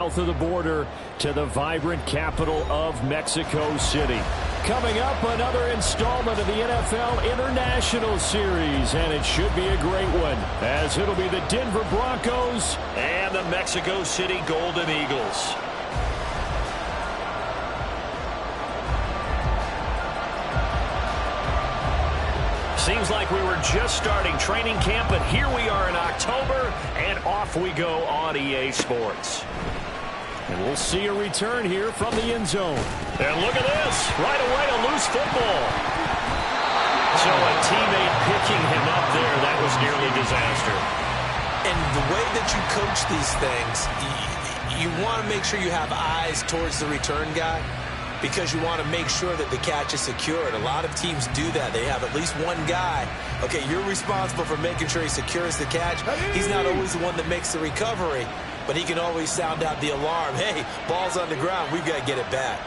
South of the border to the vibrant capital of Mexico City. Coming up, another installment of the NFL International Series, and it should be a great one, as it'll be the Denver Broncos and the Mexico City Golden Eagles. Seems like we were just starting training camp, but here we are in October, and off we go on EA Sports. And we'll see a return here from the end zone. And look at this. Right away, a loose football. So a teammate picking him up there, that was nearly disaster. And the way that you coach these things, you want to make sure you have eyes towards the return guy, because you want to make sure that the catch is secured. A lot of teams do that. They have at least one guy. Okay, you're responsible for making sure he secures the catch. He's not always the one that makes the recovery, but he can always sound out the alarm. Hey, ball's on the ground. We've got to get it back.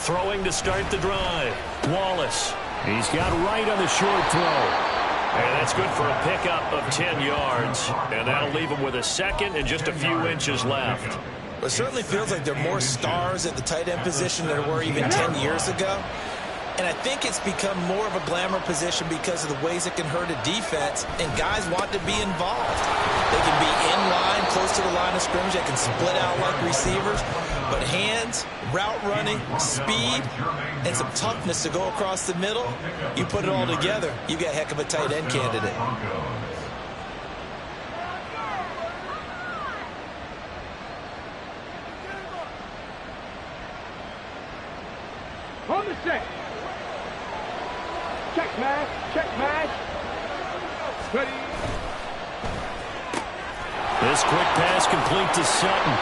Throwing to start the drive. Wallace. He's got right on the short throw. And that's good for a pickup of 10 yards. And that'll leave him with a second and just a few inches left. It certainly feels like there are more stars at the tight end position than there were even 10 years ago. And I think it's become more of a glamour position because of the ways it can hurt a defense, and guys want to be involved. They can be in line, close to the line of scrimmage. They can split out like receivers. But hands, route running, speed, and some toughness to go across the middle, you put it all together, you got a heck of a tight end candidate. On the set. Check match, check match. Ready. This quick pass complete to Sutton.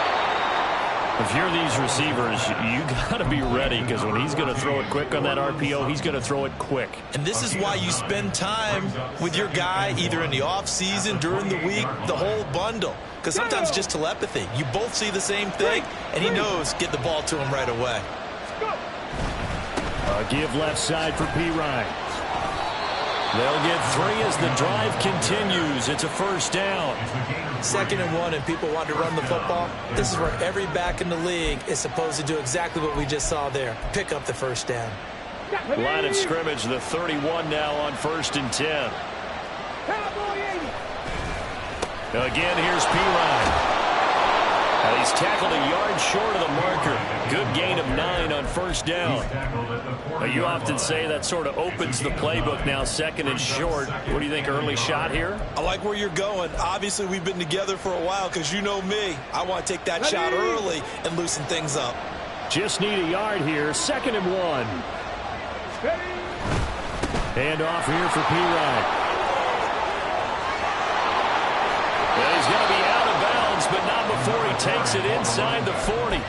If you're these receivers, you got to be ready, because when he's going to throw it quick on that RPO, he's going to throw it quick. And this is why you spend time with your guy either in the offseason, during the week, the whole bundle. Because sometimes it's just telepathy. You both see the same thing, and he knows get the ball to him right away. A give left side for P. Ryan. They'll get 3 as the drive continues. It's a first down. 2nd and 1, and people want to run the football. This is where every back in the league is supposed to do exactly what we just saw there. Pick up the first down. Line of scrimmage, the 31 now on 1st and 10. Again, here's P. Ryan. He's tackled a yard short of the marker. Good gain of 9 on first down. You often say that sort of opens the playbook now, 2nd and short. What do you think, early shot here? I like where you're going. Obviously, we've been together for a while, because you know me. I want to take that shot early and loosen things up. Just need a yard here, 2nd and 1. Hand off here for P. Ryan. Well, he's going to be out of bounds, but not before he takes it inside the 40.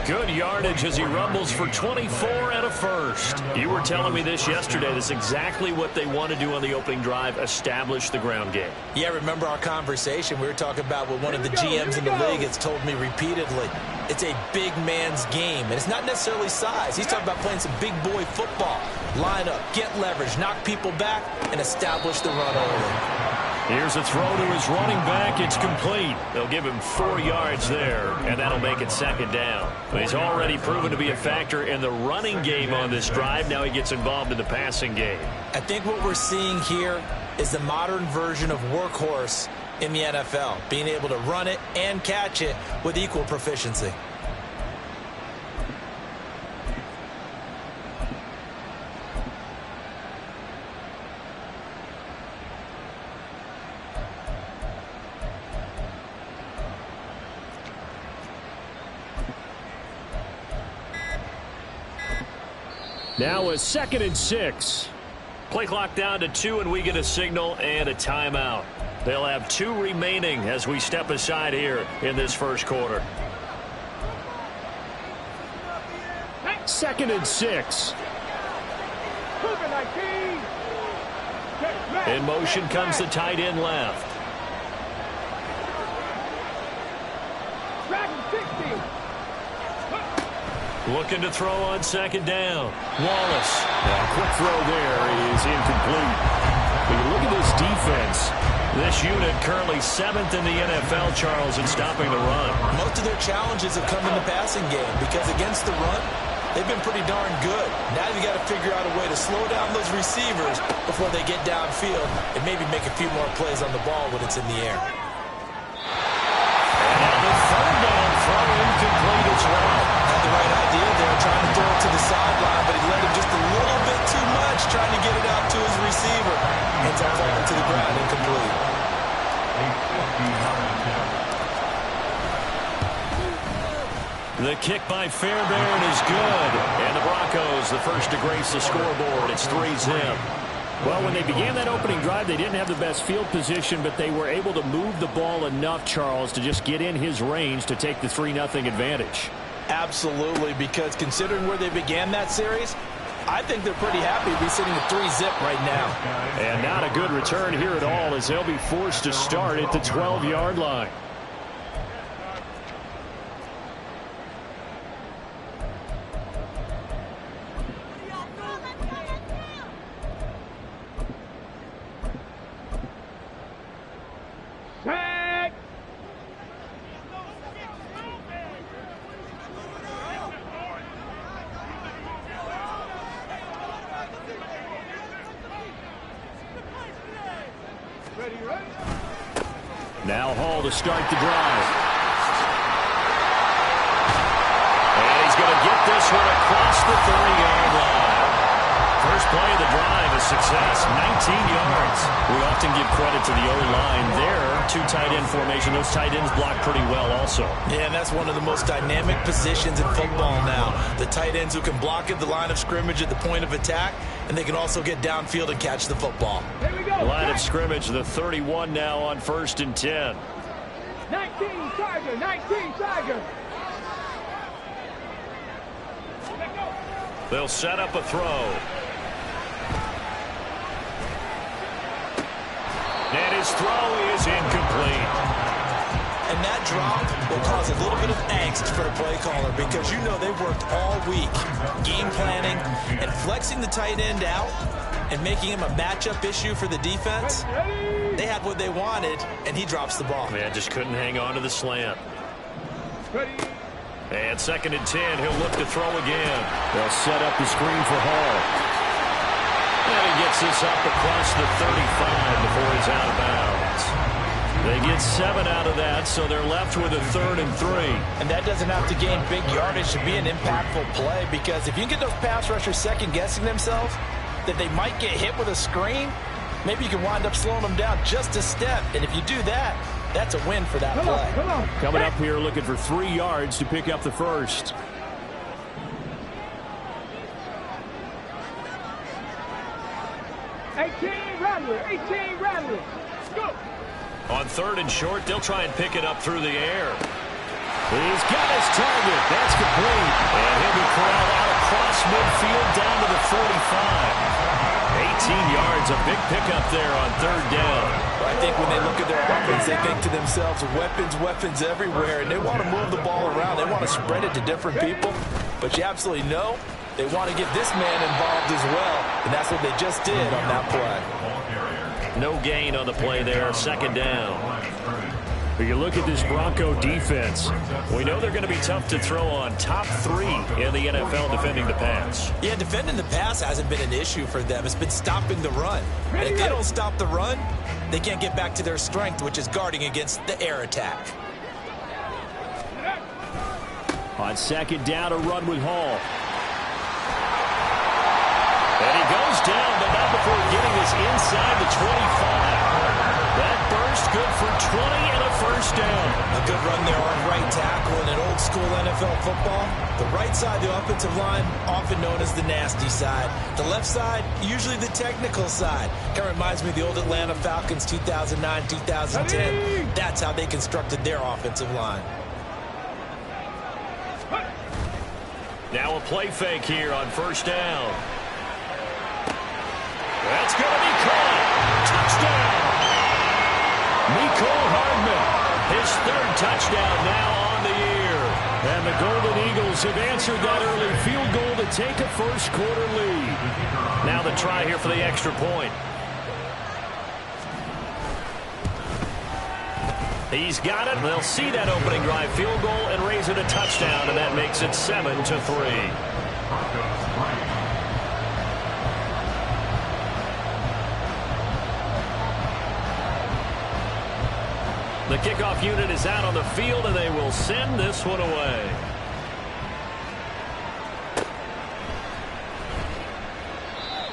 Good yardage as he rumbles for 24 and a first. You were telling me this yesterday. This is exactly what they want to do on the opening drive, establish the ground game. Yeah, remember our conversation? We were talking about what one of the GMs in the league has told me repeatedly. It's a big man's game, and it's not necessarily size. He's talking about playing some big boy football. Line up, get leverage, knock people back, and establish the run early. Here's a throw to his running back. It's complete. They'll give him 4 yards there, and that'll make it 2nd down. But he's already proven to be a factor in the running game on this drive. Now he gets involved in the passing game. I think what we're seeing here is the modern version of workhorse in the NFL, being able to run it and catch it with equal proficiency. Now a 2nd and 6. Play clock down to 2, and we get a signal and a timeout. They'll have 2 remaining as we step aside here in this first quarter. 2nd and 6. In motion comes the tight end left. Looking to throw on 2nd down. Wallace. A quick throw there is incomplete. This unit currently 7th in the NFL, Charles, in stopping the run. Most of their challenges have come in the passing game because against the run, they've been pretty darn good. Now you got to figure out a way to slow down those receivers before they get downfield and maybe make a few more plays on the ball when it's in the air. And the third down throw incomplete as well. Had the right idea there, trying to throw it to the sideline, but he led him just a little bit too much, trying to get it out to his receiver. Ends up falling to the ground, incomplete. The kick by Fairbairn is good. And the Broncos, the first to grace the scoreboard. It's 3-zip. Well, when they began that opening drive, they didn't have the best field position, but they were able to move the ball enough, Charles, to just get in his range to take the 3-0 advantage. Absolutely, because considering where they began that series, I think they're pretty happy to be sitting at 3-zip right now. And not a good return here at all, as they'll be forced to start at the 12-yard line. Now Hall to start the drive. And he's going to get this one across the 30-yard line. First play of the drive, a success, 19 yards. We often give credit to the O-line there. Two tight end formation. Those tight ends block pretty well also. Yeah, and that's one of the most dynamic positions in football now. The tight ends who can block at the line of scrimmage at the point of attack, and they can also get downfield and catch the football. The line of scrimmage, the 31 now on 1st and 10. 19 Tiger, 19 Tiger. They'll set up a throw. And his throw is incomplete. And that drop will cause a little bit of angst for the play caller because you know they've worked all week game planning and flexing the tight end out and making him a matchup issue for the defense. They had what they wanted, and he drops the ball. Man, just couldn't hang on to the slant. And 2nd and 10, he'll look to throw again. They'll set up the screen for Hall. And he gets this up across the 35 before he's out of bounds. They get 7 out of that, so they're left with a 3rd and 3. And that doesn't have to gain big yardage to be an impactful play because if you can get those pass rushers second-guessing themselves that they might get hit with a screen, maybe you can wind up slowing them down just a step. And if you do that, that's a win for that play. Come on. Coming up here looking for 3 yards to pick up the first. $18 Rattler. Go. On 3rd and short, they'll try and pick it up through the air. He's got his target. That's complete. And he'll be corralled out across midfield down to the 45. 18 yards, a big pickup there on 3rd down. I think when they look at their offense, they think to themselves, weapons everywhere, and they want to move the ball around. They want to spread it to different people, but you absolutely know they want to get this man involved as well, and that's what they just did on that play. No gain on the play there, 2nd down. But you look at this Bronco defense, we know they're going to be tough to throw on. Top 3 in the NFL defending the pass. Yeah, defending the pass hasn't been an issue for them. It's been stopping the run. And if they don't stop the run, they can't get back to their strength, which is guarding against the air attack. On 2nd down, a run with Hall. And he goes down, but not before getting this inside the 25. That burst good for 20 and a 1st down. A good run there on right tackle in an old school NFL football. The right side, the offensive line, often known as the nasty side. The left side, usually the technical side. Kind of reminds me of the old Atlanta Falcons 2009, 2010. That's how they constructed their offensive line. Now a play fake here on 1st down. That's going to be caught. Touchdown. Nicole Hardman, his 3rd touchdown now on the year. And the Golden Eagles have answered that early field goal to take a 1st quarter lead. Now the try here for the extra point. He's got it. They'll see that opening drive field goal and raise it a touchdown, and that makes it 7-3. The kickoff unit is out on the field, and they will send this one away.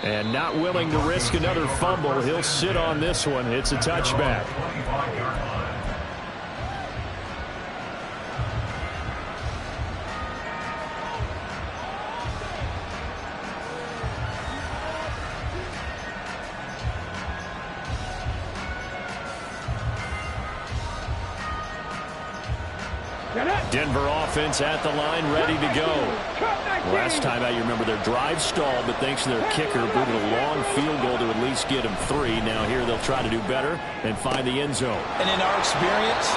And not willing to risk another fumble, he'll sit on this one. It's a touchback. Denver offense at the line, ready to go. Last time out, you remember their drive stalled, but thanks to their kicker, booted a long field goal to at least get them 3. Now here they'll try to do better and find the end zone. And in our experience,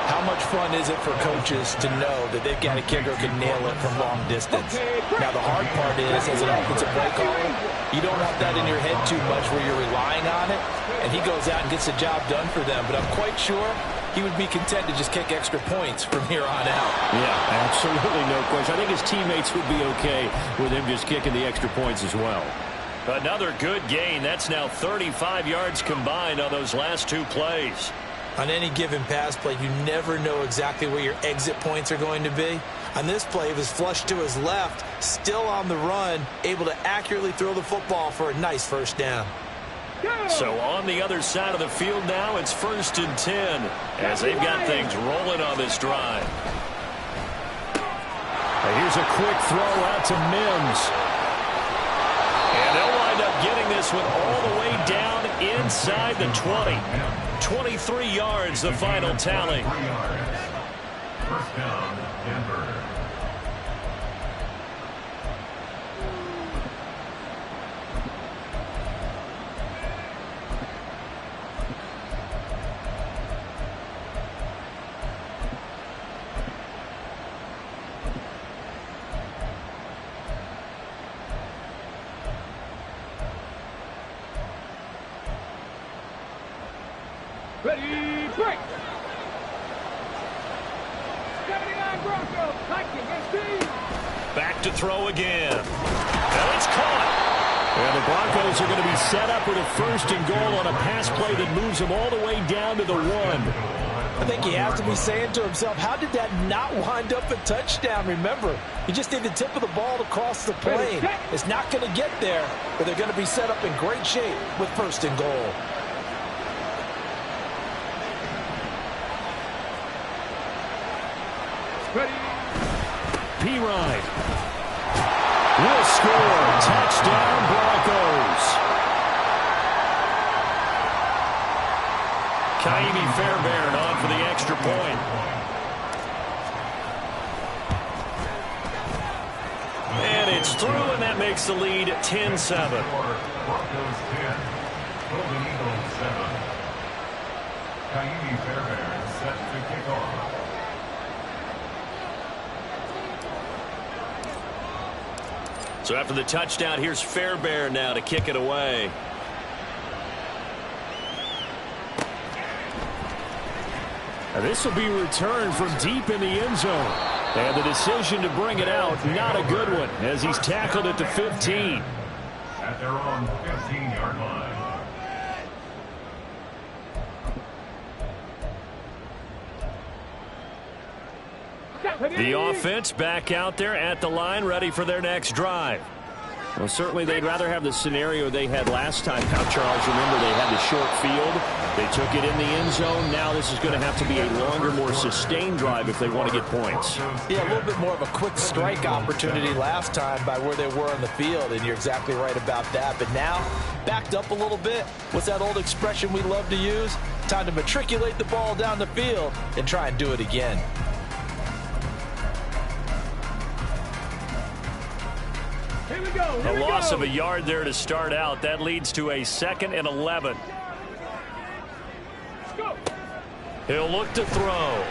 how much fun is it for coaches to know that they've got a kicker who can nail it from long distance? Now the hard part is, as an offensive play caller, you don't want that in your head too much where you're relying on it, and he goes out and gets the job done for them. But I'm quite sure he would be content to just kick extra points from here on out. Yeah, absolutely no question. I think his teammates would be okay with him just kicking the extra points as well. Another good gain. That's now 35 yards combined on those last 2 plays. On any given pass play, you never know exactly where your exit points are going to be. On this play, it was flushed to his left, still on the run, able to accurately throw the football for a nice first down. So on the other side of the field now, it's 1st and 10 as they've got things rolling on this drive. And here's a quick throw out to Mims. And they'll wind up getting this one all the way down inside the 20. 23 yards, the final tally. First down, Denver. Ready, break! 79 Broncos, hiking against Back to throw again. And it's caught. And the Broncos are going to be set up with a 1st and goal on a pass play that moves them all the way down to the 1. I think he has to be saying to himself, how did that not wind up a touchdown? Remember, you just need the tip of the ball to cross the plane. It's not going to get there, but they're going to be set up in great shape with 1st and goal. Ready. P-Ride will score. Touchdown, Broncos. Kaimi Fairbairn on for the extra point. And it's through, and that makes the lead 10-7. Broncos 10, Golden Eagles 7. Kaimi Fairbairn set to kick off. So after the touchdown, here's Fairbairn now to kick it away. And this will be returned from deep in the end zone. And the decision to bring it out, not a good one, as he's tackled at the 15. At their own 15-yard line. The offense back out there at the line, ready for their next drive. Well, certainly they'd rather have the scenario they had last time. Now, Charles, remember they had the short field. They took it in the end zone. Now this is going to have to be a longer, more sustained drive if they want to get points. Yeah, a little bit more of a quick strike opportunity last time by where they were on the field, and you're exactly right about that. But now, backed up a little bit. What's that old expression we love to use? Time to matriculate the ball down the field and try and do it again. A loss of a yard there to start out. That leads to a 2nd and 11. He'll look to throw.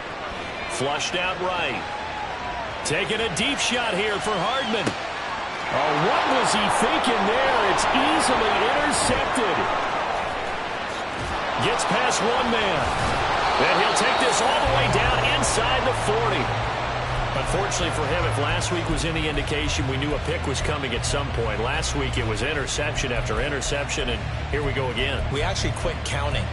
Flushed out right. Taking a deep shot here for Hardman. Oh, what was he thinking there? It's easily intercepted. Gets past one man. And he'll take this all the way down inside the 40. Unfortunately for him, if last week was any indication, we knew a pick was coming at some point. Last week it was interception after interception, and here we go again. We actually quit counting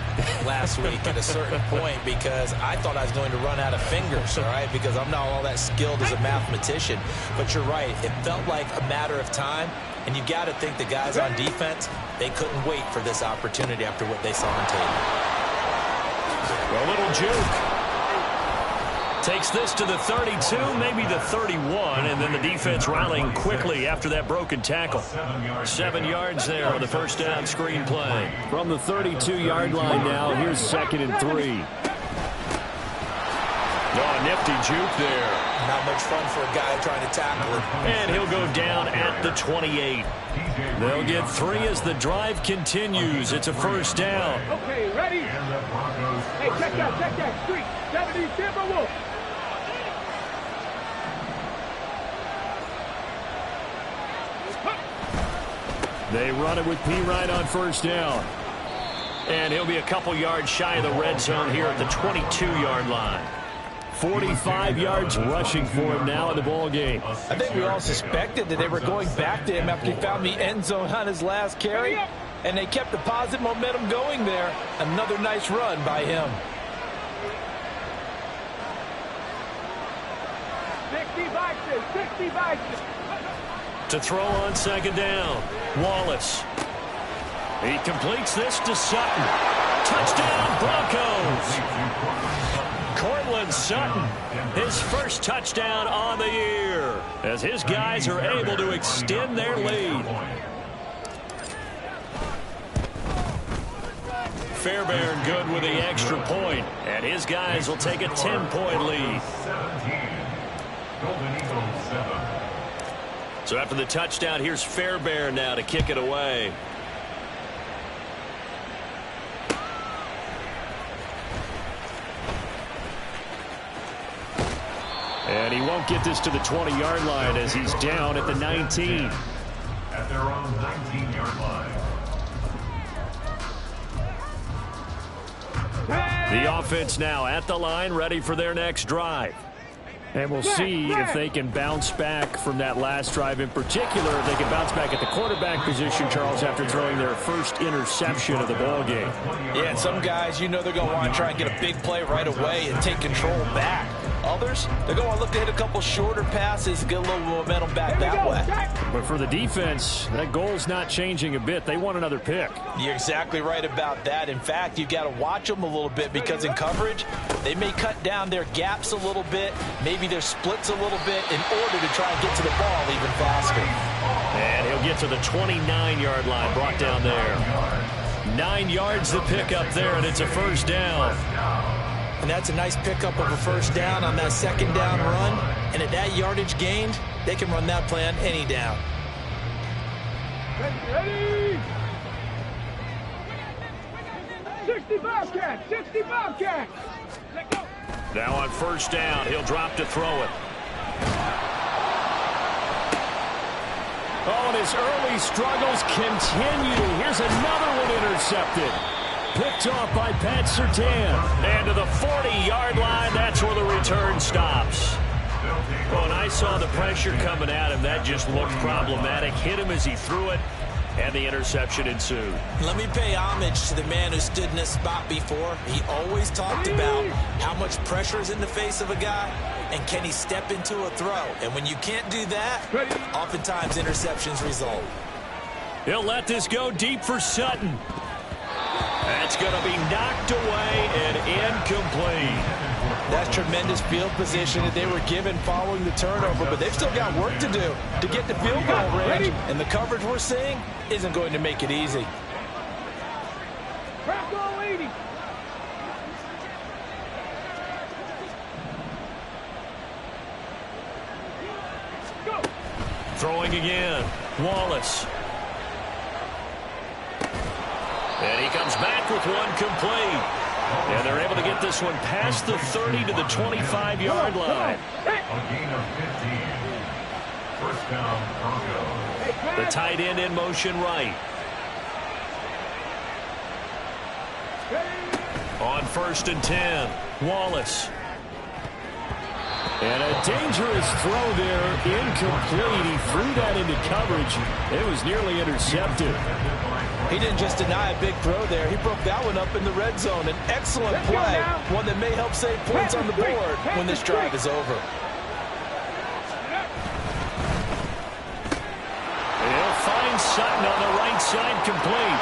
last week at a certain point because I thought I was going to run out of fingers, all right, because I'm not all that skilled as a mathematician. But you're right. It felt like a matter of time, and you got to think the guys on defense, they couldn't wait for this opportunity after what they saw on tape. A little juke. Takes this to the 32, maybe the 31, and then the defense rallying quickly after that broken tackle. 7 yards there on the first down screen play. From the 32-yard line now, here's 2nd and 3. Oh, nifty juke there. Not much fun for a guy trying to tackle it. And he'll go down at the 28. They'll get 3 as the drive continues. It's a first down. Okay, ready? Hey, check that. Squeak. 70, Timberwolves. They run it with P. Ryan on first down. And he'll be a couple yards shy of the red zone here at the 22-yard line. 45 yards rushing for him now in the ball game. I think we all suspected that they were going back to him after he found the end zone on his last carry, and they kept the positive momentum going there. Another nice run by him. 60 boxes. To throw on second down, Wallace. He completes this to Sutton. Touchdown, Broncos. Cortland Sutton, his first touchdown on the year, as his guys are able to extend their lead. Fairbairn good with the extra point, and his guys will take a 10-point lead. So after the touchdown, here's Fairbairn now to kick it away. And he won't get this to the 20-yard line as he's down at the 19. At their own 19-yard line. The offense now at the line, ready for their next drive. And we'll see if they can bounce back from that last drive in particular, if they can bounce back at the quarterback position, Charles, after throwing their first interception of the ball game. Yeah, and some guys, you know they're going to want to try and get a big play right away and take control back. Others, they're going to look to hit a couple shorter passes and get a little momentum back that way. But for the defense, that goal's not changing a bit. They want another pick. You're exactly right about that. In fact, you've got to watch them a little bit because in coverage, they may cut down their gaps a little bit, maybe their splits a little bit in order to try and get to the ball even faster. And he'll get to the 29-yard line, brought down there. 9 yards to pick up there, and it's a first down. And that's a nice pickup of a first down on that second down run. And at that yardage gained, they can run that play on any down. Ready? 60 Bobcats. 60 Bobcats. Let go. Now on first down, he'll drop to throw it. Oh, and his early struggles continue. Here's another one intercepted. Picked off by Pat Surtain. And to the 40-yard line, that's where the return stops. Well, and I saw the pressure coming at him. That just looked problematic. Hit him as he threw it, and the interception ensued. Let me pay homage to the man who stood in this spot before. He always talked about how much pressure is in the face of a guy, and can he step into a throw. And when you can't do that, oftentimes interceptions result. He'll let this go deep for Sutton. That's going to be knocked away and incomplete. That's tremendous field position that they were given following the turnover, but they've still got work to do to get the field goal range, and the coverage we're seeing isn't going to make it easy. Crack all 80. Go. Throwing again. Wallace. And he comes back with one complete. And they're able to get this one past the 30 to the 25-yard line. A gain of 15. First down, Broncos. The tight end in motion right. On 1st and 10, Wallace. And a dangerous throw there, incomplete. He threw that into coverage. It was nearly intercepted. He didn't just deny a big throw there. He broke that one up in the red zone. An excellent play, one that may help save points on the board when this drive is over. He'll find Sutton on the right side, complete.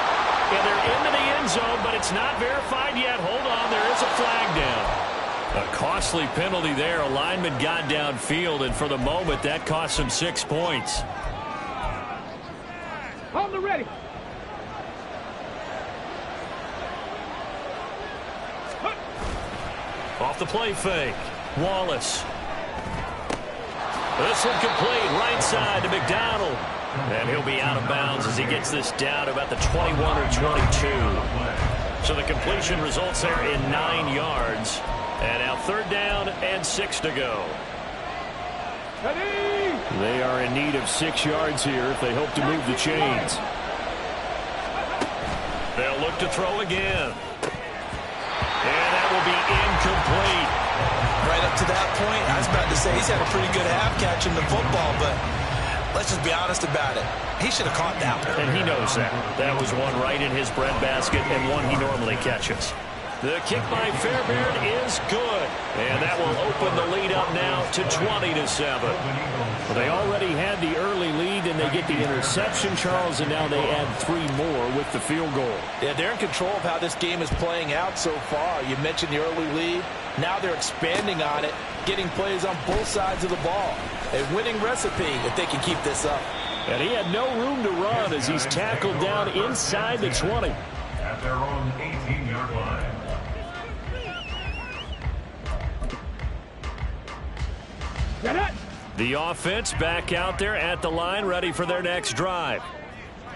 Yeah, they're into the end zone, but it's not verified yet. Hold on, there is a flag down. A costly penalty there. A lineman got downfield, and for the moment, that cost him 6 points. On the ready. Off the play fake. Wallace. This one complete. Right side to McDonald. And he'll be out of bounds as he gets this down to about the 21 or 22. So the completion results there in 9 yards. And now 3rd down and 6 to go. They are in need of 6 yards here if they hope to move the chains. They'll look to throw again. And that will be incomplete. Right up to that point, I was about to say he's had a pretty good half catching the football, but let's just be honest about it. He should have caught that one. And he knows that. That was one right in his breadbasket and one he normally catches. The kick by Fairbairn is good. And that will open the lead up now to 20-7. Well, they already had the early lead, and they get the interception, Charles, and now they add 3 more with the field goal. Yeah, they're in control of how this game is playing out so far. You mentioned the early lead. Now they're expanding on it, getting plays on both sides of the ball. A winning recipe if they can keep this up. And he had no room to run as he's tackled down inside the 20. At their own 18-yard line. The offense back out there at the line, ready for their next drive.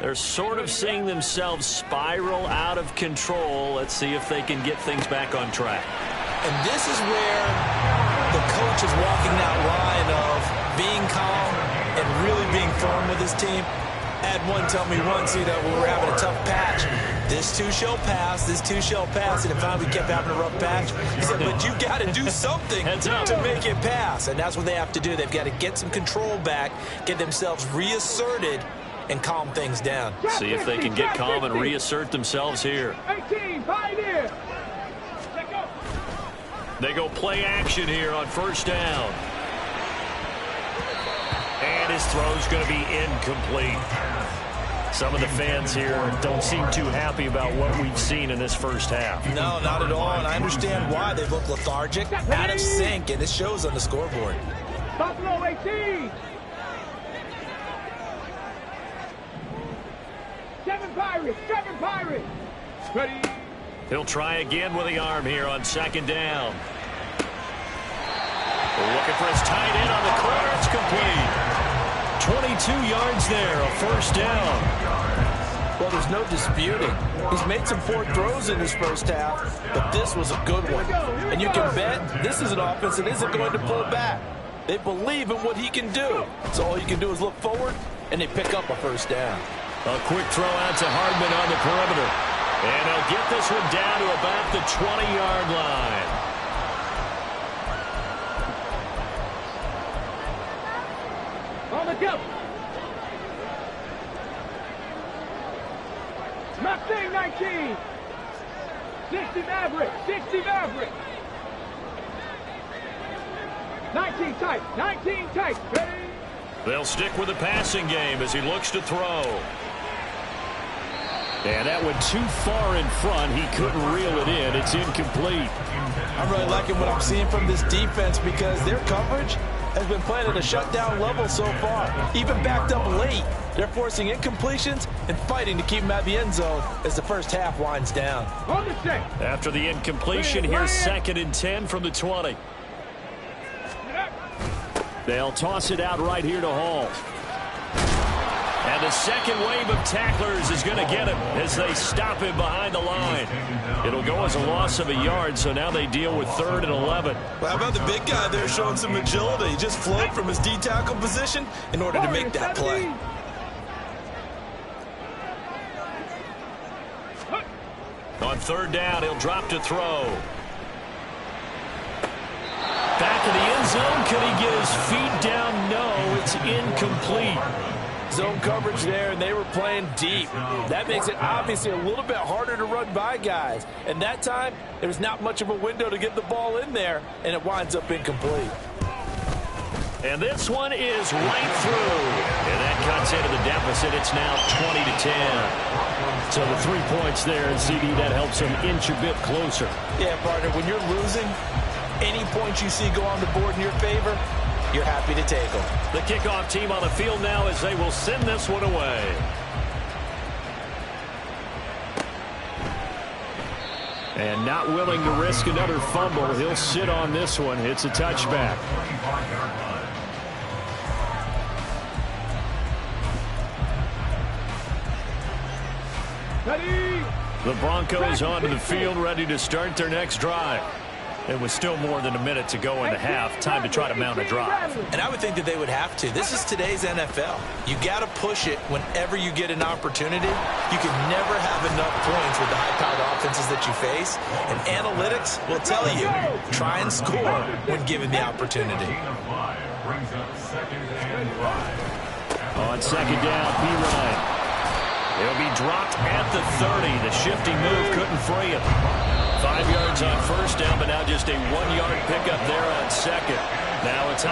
They're sort of seeing themselves spiral out of control. Let's see if they can get things back on track. And this is where the coach is walking that line of being calm and really being firm with his team. I had one tell me once, when we were having a tough patch, this too shall pass, this too shall pass, and finally we kept having a rough patch. He said, but you got to do something to make it pass, and that's what they have to do. They've got to get some control back, get themselves reasserted, and calm things down. See if they can get calm and reassert themselves here. 18, pioneer. They go play action here on 1st down. And his throw's going to be incomplete. Some of the fans here don't seem too happy about what we've seen in this first half. No, not at all, and I understand why. They look lethargic, out of sync, and it shows on the scoreboard. Buffalo 18. 7 Pirates, 7 Pirates. Ready. He'll try again with the arm here on 2nd down. Looking for his tight end on the corner. It's complete. 22 yards there, a 1st down. Well, there's no disputing. He's made some poor throws in his first half, but this was a good one. And you can bet this is an offense that isn't going to pull back. They believe in what he can do. So all you can do is look forward, and they pick up a 1st down. A quick throw out to Hardman on the perimeter. And they'll get this one down to about the 20-yard line. On the go. Mustang 19. 60 Maverick. 60 Maverick. 19 tight. 19 tight. Ready. They'll stick with the passing game as he looks to throw. And that went too far in front. He couldn't reel it in. It's incomplete. I'm really liking what I'm seeing from this defense because their coverage has been playing at a shutdown level so far. Even backed up late, they're forcing incompletions and fighting to keep them at the end zone as the first half winds down. After the incompletion, here's 2nd and 10 from the 20. They'll toss it out right here to Hall. And the second wave of tacklers is going to get him as they stop him behind the line. It'll go as a loss of a yard, so now they deal with 3rd and 11. Well, how about the big guy there showing some agility? He just flowed from his D-tackle position in order to make that play. On third down, he'll drop to throw. Back in the end zone. Could he get his feet down? No, it's incomplete. Zone coverage there, and they were playing deep. That makes it obviously a little bit harder to run by guys. And that time, there's not much of a window to get the ball in there, and it winds up incomplete. And this one is right through. And that cuts into the deficit. It's now 20-10. So the 3 points there, and CD, that helps them inch a bit closer. Yeah, partner, when you're losing, any points you see go on the board in your favor, you're happy to take them. The kickoff team on the field now as they will send this one away. And not willing to risk another fumble. He'll sit on this one. It's a touchback. The Broncos onto the field, ready to start their next drive. It was still more than a minute to go in the half. Time to try to mount a drive. And I would think that they would have to. This is today's NFL. You got to push it whenever you get an opportunity. You can never have enough points with the high-powered offenses that you face. And analytics will tell you, try and score when given the opportunity. On second down, P. He'll be dropped at the 30. The shifty move couldn't free him. 5 yards on first down, but now just a 1-yard pickup there on second. Now it's